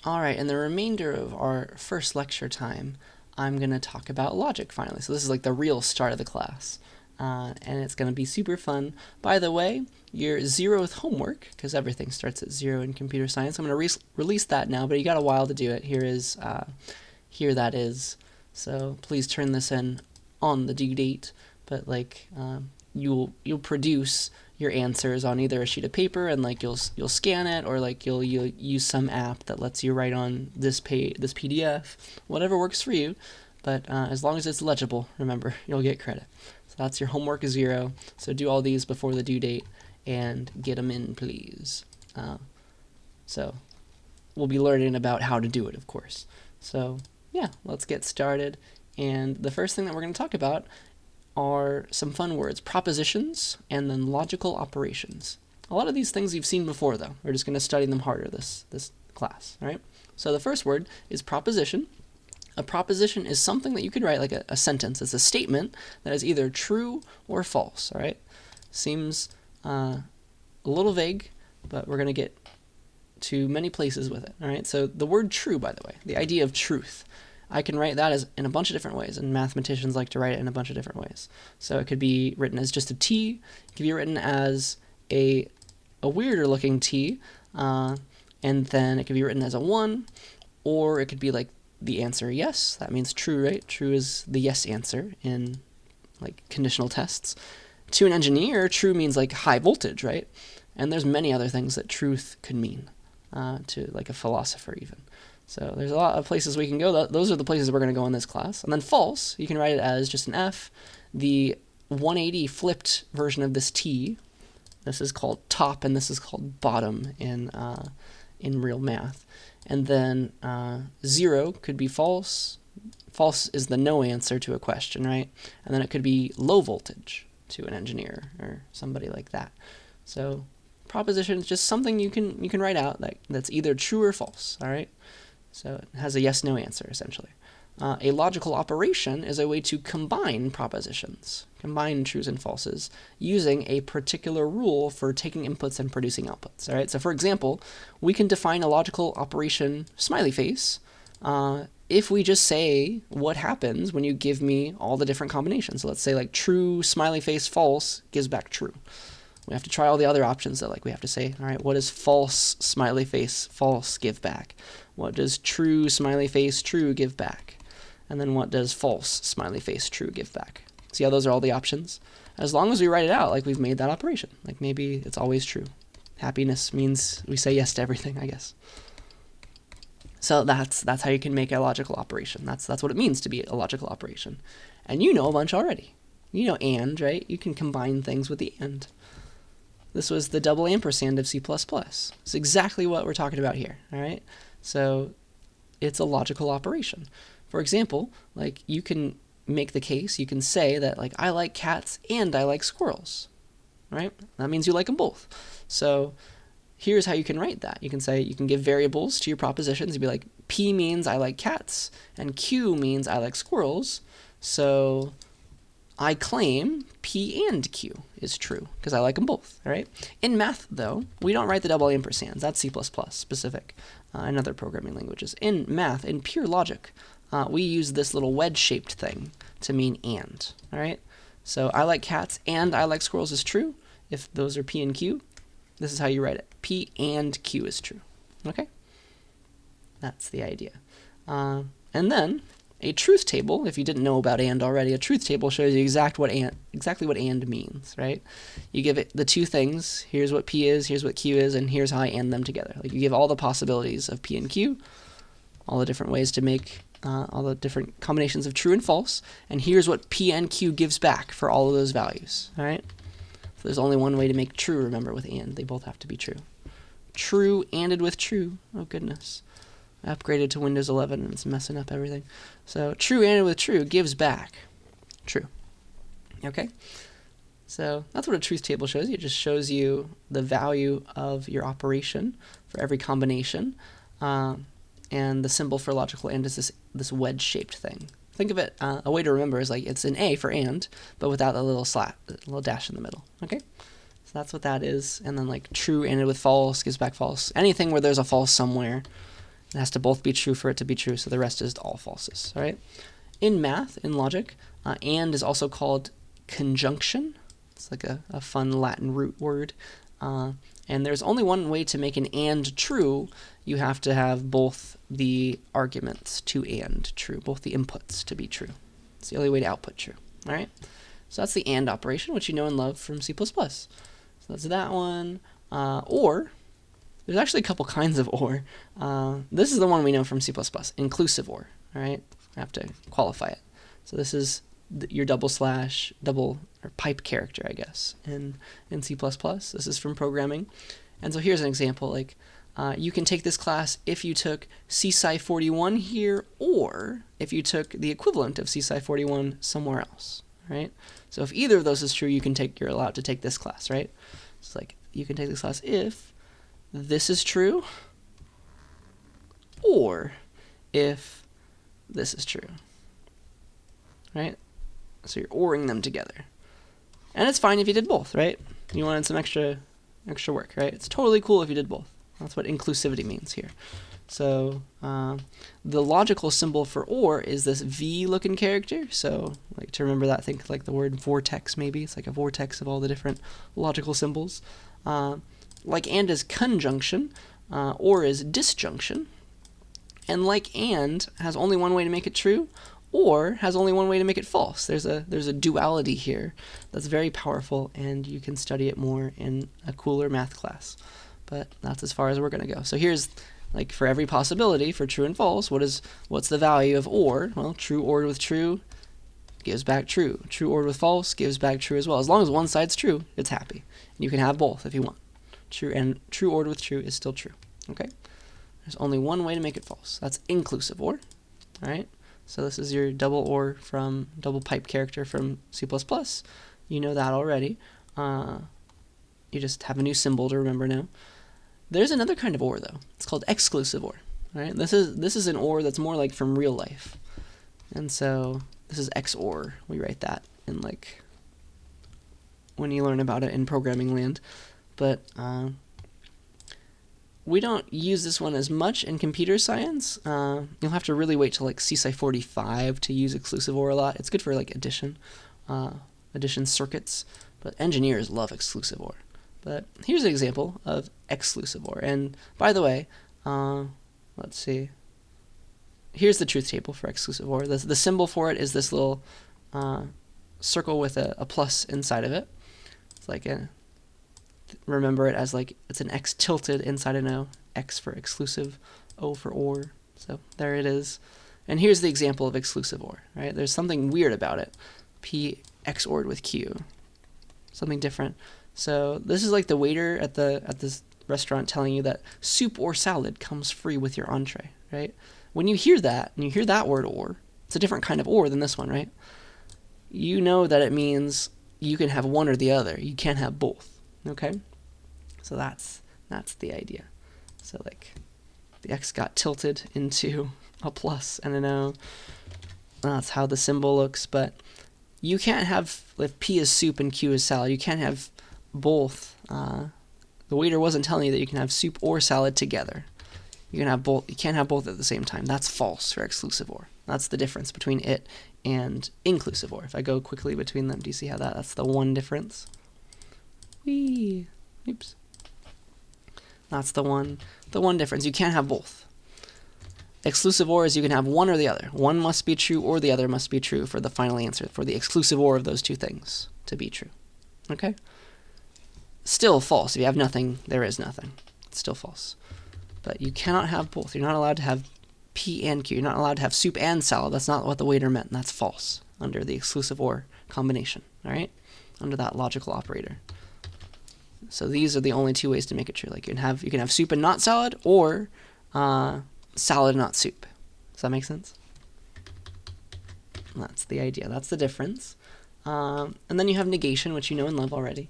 Alright, in the remainder of our first lecture time, I'm going to talk about logic finally. So this is like the real start of the class. And it's going to be super fun. By the way, your 0th homework, because everything starts at 0 in computer science, I'm going to release that now, but you got a while to do it. Here that is. So please turn this in on the due date. But like, you'll produce your answers on either a sheet of paper, and like you'll scan it, or like you'll use some app that lets you write on this PDF, whatever works for you. But as long as it's legible, remember, you'll get credit. So that's your homework 0. So do all these before the due date and get them in, please. So we'll be learning about how to do it, of course. So yeah, let's get started. And the first thing that we're going to talk about are some fun words: propositions and then logical operations. A lot of these things you've seen before, though. We're just going to study them harder this class, all right? So the first word is proposition. A proposition is something that you could write like a sentence. It's a statement that is either true or false, all right? Seems a little vague, but we're going to get to many places with it, all right? So the word true, by the way, the idea of truth, I can write that as in a bunch of different ways, and mathematicians like to write it in a bunch of different ways. So it could be written as just a T, it could be written as a weirder looking T, and then it could be written as a 1, or it could be like the answer yes, that means true, right? True is the yes answer in like conditional tests. To an engineer, true means like high voltage, right? And there's many other things that truth could mean, to like a philosopher even. So there's a lot of places we can go. Those are the places we're going to go in this class. And then false, you can write it as just an F. The 180 flipped version of this T, this is called top, and this is called bottom in real math. And then 0 could be false. False is the no answer to a question, right? And then it could be low voltage to an engineer or somebody like that. So proposition is just something you can write out that's either true or false, all right? So it has a yes-no answer, essentially. A logical operation is a way to combine propositions, combine trues and falses, using a particular rule for taking inputs and producing outputs. All right. So for example, we can define a logical operation smiley face if we just say what happens when you give me all the different combinations. So let's say like true smiley face false gives back true. We have to try all the other options that like we have to say, all right, what does false smiley face false give back? What does true smiley face true give back? And then what does false smiley face true give back? See how those are all the options? As long as we write it out like we've made that operation. Like maybe it's always true. Happiness means we say yes to everything, I guess. So that's how you can make a logical operation. That's what it means to be a logical operation. And you know a bunch already. You know and, right? You can combine things with the and. This was the double ampersand of C++. It's exactly what we're talking about here, all right? So it's a logical operation. For example, like you can make the case, you can say that like I like cats and I like squirrels, right? That means you like them both. So here's how you can write that. You can say, you can give variables to your propositions. You'd be like, P means I like cats and Q means I like squirrels. So I claim P and Q is true because I like them both, all right? In math, though, we don't write the double ampersands. That's C++ specific and other programming languages. In math, in pure logic, we use this little wedge-shaped thing to mean and, all right? So I like cats and I like squirrels is true. If those are P and Q, this is how you write it. P and Q is true, okay? That's the idea. And then a truth table, if you didn't know about and already, a truth table shows you exactly what and means, right? You give it the two things, here's what P is, here's what Q is, and here's how I and them together. Like you give all the possibilities of P and Q, all the different ways to make all the different combinations of true and false, and here's what P and Q gives back for all of those values, all right? So there's only one way to make true, remember, with and. They both have to be true. True anded with true. Oh, goodness. I upgraded to Windows 11 and it's messing up everything. So true anded with true gives back true. Okay? So that's what a truth table shows you. It just shows you the value of your operation for every combination. And the symbol for logical and is this wedge-shaped thing. Think of it, a way to remember is like it's an A for and, but without the little dash in the middle. Okay? So that's what that is. And then like true anded with false gives back false. Anything where there's a false somewhere It has to both be true for it to be true, so the rest is all falses. All right. In math, in logic, and is also called conjunction. It's like a fun Latin root word. And there's only one way to make an and true. You have to have both the arguments to and true, both the inputs to be true. It's the only way to output true. All right. So that's the and operation, which you know and love from C++. So that's that one. Or, there's actually a couple kinds of or. This is the one we know from C++, inclusive or. All right. I have to qualify it. So this is your double or pipe character, I guess, in C++. This is from programming. And so here's an example. Like, you can take this class if you took CSCI 41 here, or if you took the equivalent of CSCI 41 somewhere else, right? So if either of those is true, you're allowed to take this class, right? It's like, you can take this class if this is true, or if this is true, right? So you're ORing them together. And it's fine if you did both, right? You wanted some extra work, right? It's totally cool if you did both. That's what inclusivity means here. So the logical symbol for OR is this V-looking character. So like to remember that, think like the word vortex maybe. It's like a vortex of all the different logical symbols. Like and is conjunction, OR is disjunction. And like and has only one way to make it true, or has only one way to make it false. There's a duality here that's very powerful, and you can study it more in a cooler math class. But that's as far as we're going to go. So here's, like, for every possibility, for true and false, what's the value of OR? Well, true ORed with true gives back true. True ORed with false gives back true as well. As long as one side's true, it's happy. And you can have both if you want. True ORed with true is still true. Okay? There's only one way to make it false. That's inclusive OR. All right? So this is your double OR from double pipe character from C++. You know that already. You just have a new symbol to remember now. There's another kind of OR though. It's called exclusive OR. Right? This is an OR that's more like from real life. And so this is XOR. We write that in like when you learn about it in programming land. But we don't use this one as much in computer science. You'll have to really wait till like CSCI 45 to use exclusive OR a lot. It's good for like addition circuits, but engineers love exclusive OR. But here's an example of exclusive OR. And by the way, let's see. Here's the truth table for exclusive OR. The symbol for it is this little circle with a plus inside of it. It's like remember it as like it's an X tilted inside an O. X for exclusive, O for OR. So there it is. And here's the example of exclusive OR. Right? There's something weird about it. P XORed with Q. Something different. So this is like the waiter at this restaurant telling you that soup or salad comes free with your entree, right? When you hear that, and you hear that word OR, it's a different kind of OR than this one, right? You know that it means you can have one or the other. You can't have both, okay? So that's the idea. So like the X got tilted into a plus and an O. That's how the symbol looks, but you can't have, if P is soup and Q is salad, you can't have both. The waiter wasn't telling you that you can have soup or salad together. You can have both. You can't have both at the same time. That's false for exclusive OR. That's the difference between it and inclusive OR. If I go quickly between them, do you see how that's the one difference? Whee! Oops. That's the one difference. You can't have both. Exclusive OR is you can have one or the other. One must be true or the other must be true for the final answer, for the exclusive OR of those two things to be true. Okay? Still false. If you have nothing, there is nothing. It's still false. But you cannot have both. You're not allowed to have P and Q. You're not allowed to have soup and salad. That's not what the waiter meant, and that's false under the exclusive OR combination, all right? Under that logical operator. So these are the only two ways to make it true. Like you can have soup and not salad, or salad and not soup. Does that make sense? That's the idea. That's the difference. And then you have negation, which you know and love already.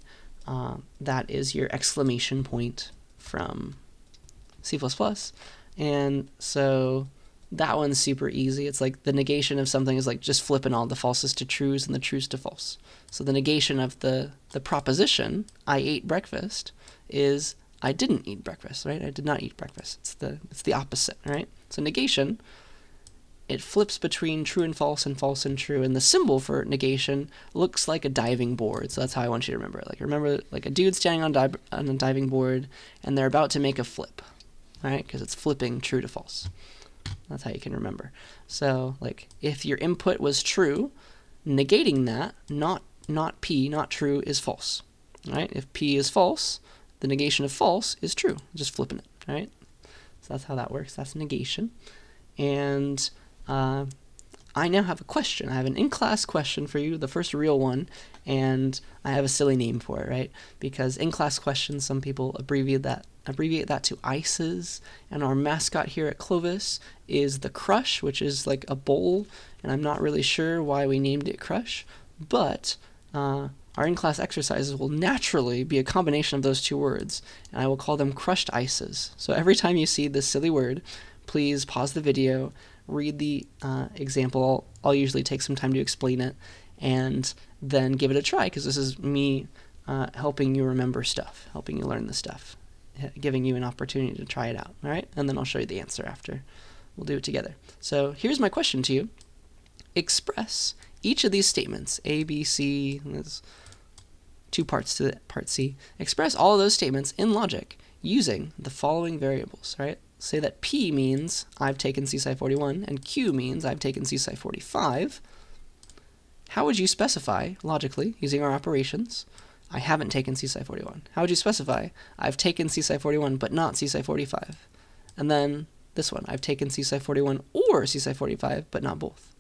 That is your exclamation point from C++. And so that one's super easy. It's like the negation of something is like just flipping all the falses to trues and the trues to false. So the negation of the proposition, I ate breakfast, is I didn't eat breakfast, right? I did not eat breakfast. It's the opposite, right? So negation, it flips between true and false and true, and the symbol for negation looks like a diving board. So that's how I want you to remember it. Like remember like a dude standing on a diving board, and they're about to make a flip, right? Because it's flipping true to false. That's how you can remember. So like if your input was true, negating that, not P, not true, is false, right? If P is false, the negation of false is true. Just flipping it, right? So that's how that works. That's negation. And I now have a question. I have an in-class question for you, the first real one, and I have a silly name for it, right? Because in-class questions, some people abbreviate that to ICES, and our mascot here at Clovis is the Crush, which is like a bowl, and I'm not really sure why we named it Crush, but our in-class exercises will naturally be a combination of those two words, and I will call them crushed ices. So every time you see this silly word, please pause the video, read the example. I'll usually take some time to explain it, and then give it a try, because this is me helping you remember stuff, helping you learn the stuff, giving you an opportunity to try it out, all right? And then I'll show you the answer after. We'll do it together. So here's my question to you. Express each of these statements, A, B, C, and there's two parts to part C. Express all of those statements in logic using the following variables, right? Say that P means I've taken CSCI 41 and Q means I've taken CSCI 45. How would you specify, logically, using our operations, I haven't taken CSCI 41? How would you specify I've taken CSCI 41 but not CSCI 45? And then this one, I've taken CSCI 41 or CSCI 45 but not both.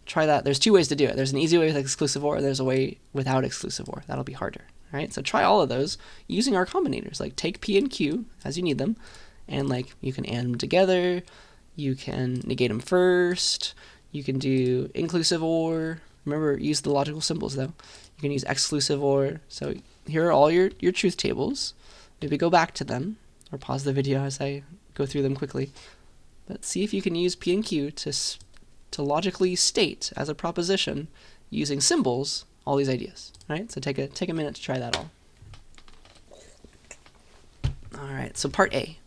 Try that. There's two ways to do it. There's an easy way with exclusive or, there's a way without exclusive or. That'll be harder. Right? So try all of those using our combinators. Like take P and Q as you need them, and like you can add them together, you can negate them first, you can do inclusive or. Remember, use the logical symbols though. You can use exclusive or. So here are all your truth tables. Maybe go back to them or pause the video as I go through them quickly. But see if you can use P and Q to logically state as a proposition using symbols all these ideas, right? So take a minute to try that all. All right, so part A,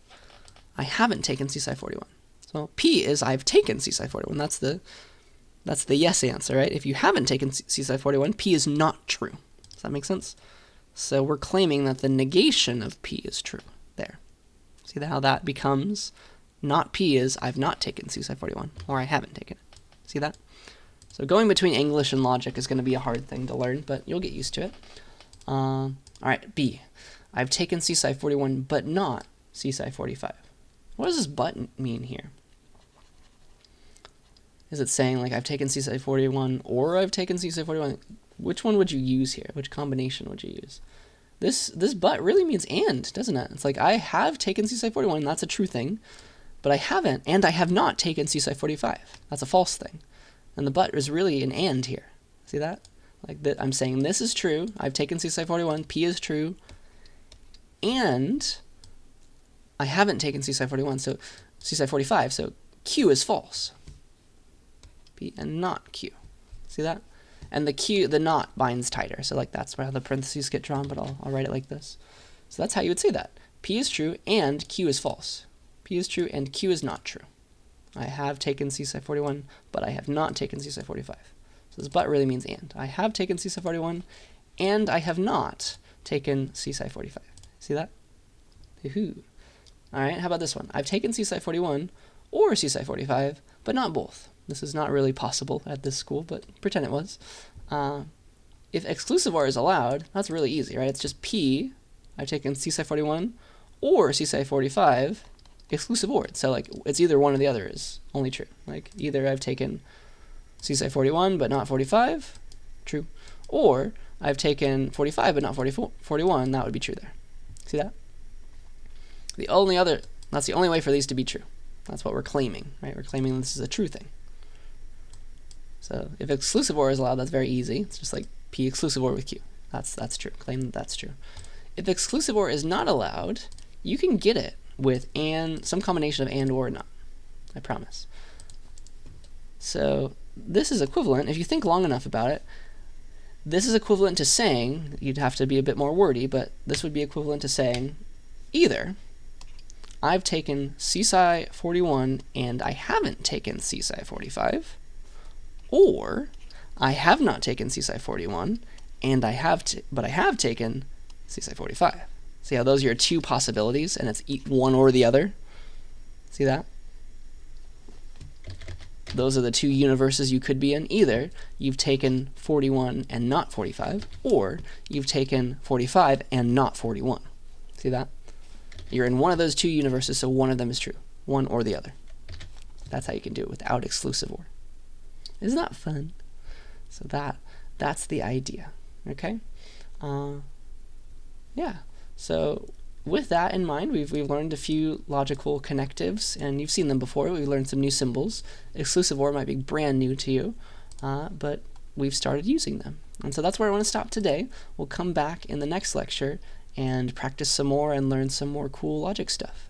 I haven't taken CSCI 41. So P is I've taken CSCI 41. That's the yes answer, right? If you haven't taken CSCI 41, P is not true. Does that make sense? So we're claiming that the negation of P is true there. See how that becomes not P is I've not taken CSCI 41, or I haven't taken it. See that? So going between English and logic is going to be a hard thing to learn, but you'll get used to it. All right, B. I've taken CSCI 41, but not CSCI 45. What does this but mean here? Is it saying, like, I've taken CSCI 41 or I've taken CSCI 41? Which one would you use here? Which combination would you use? This but really means and, doesn't it? It's like, I have taken CSCI 41, that's a true thing, but I haven't, and I have not taken CSCI 45. That's a false thing. And the but is really an and here. See that? Like I'm saying this is true. I've taken CSCI 41. P is true. And I haven't taken CSCI 41. So CSCI 45. So Q is false. P and not Q. See that? And the not binds tighter. So like that's where the parentheses get drawn. But I'll write it like this. So that's how you would say that. P is true and Q is false. P is true and Q is not true. I have taken CSCI 41, but I have not taken CSCI 45. So this but really means and. I have taken CSCI 41, and I have not taken CSCI 45. See that? Woohoo. All right, how about this one? I've taken CSCI 41 or CSCI 45, but not both. This is not really possible at this school, but pretend it was. If exclusive or is allowed, that's really easy, right? It's just P, I've taken CSCI 41 or CSCI 45, exclusive or. So like it's either one or the other is only true. Like either I've taken CSCI 41 but not 45, true, or I've taken 45 but not 41, that would be true there. See that? That's the only way for these to be true. That's what we're claiming, right? We're claiming this is a true thing. So if exclusive or is allowed, that's very easy. It's just like P exclusive or with Q. That's true. Claim that that's true. If exclusive or is not allowed, you can get it with and, some combination of and or not. I promise. So this is equivalent. If you think long enough about it, this is equivalent to saying, you'd have to be a bit more wordy, but this would be equivalent to saying either I've taken CSCI 41 and I haven't taken CSCI 45, or I have not taken CSCI 41 and I have taken CSCI 45. See how those are your two possibilities, and it's one or the other? See that? Those are the two universes you could be in. Either you've taken 41 and not 45, or you've taken 45 and not 41. See that? You're in one of those two universes, so one of them is true. One or the other. That's how you can do it without exclusive or. Isn't that fun? So that's the idea. Okay? Yeah. So with that in mind, we've learned a few logical connectives, and you've seen them before. We've learned some new symbols. Exclusive or might be brand new to you, but we've started using them. And so that's where I want to stop today. We'll come back in the next lecture and practice some more and learn some more cool logic stuff.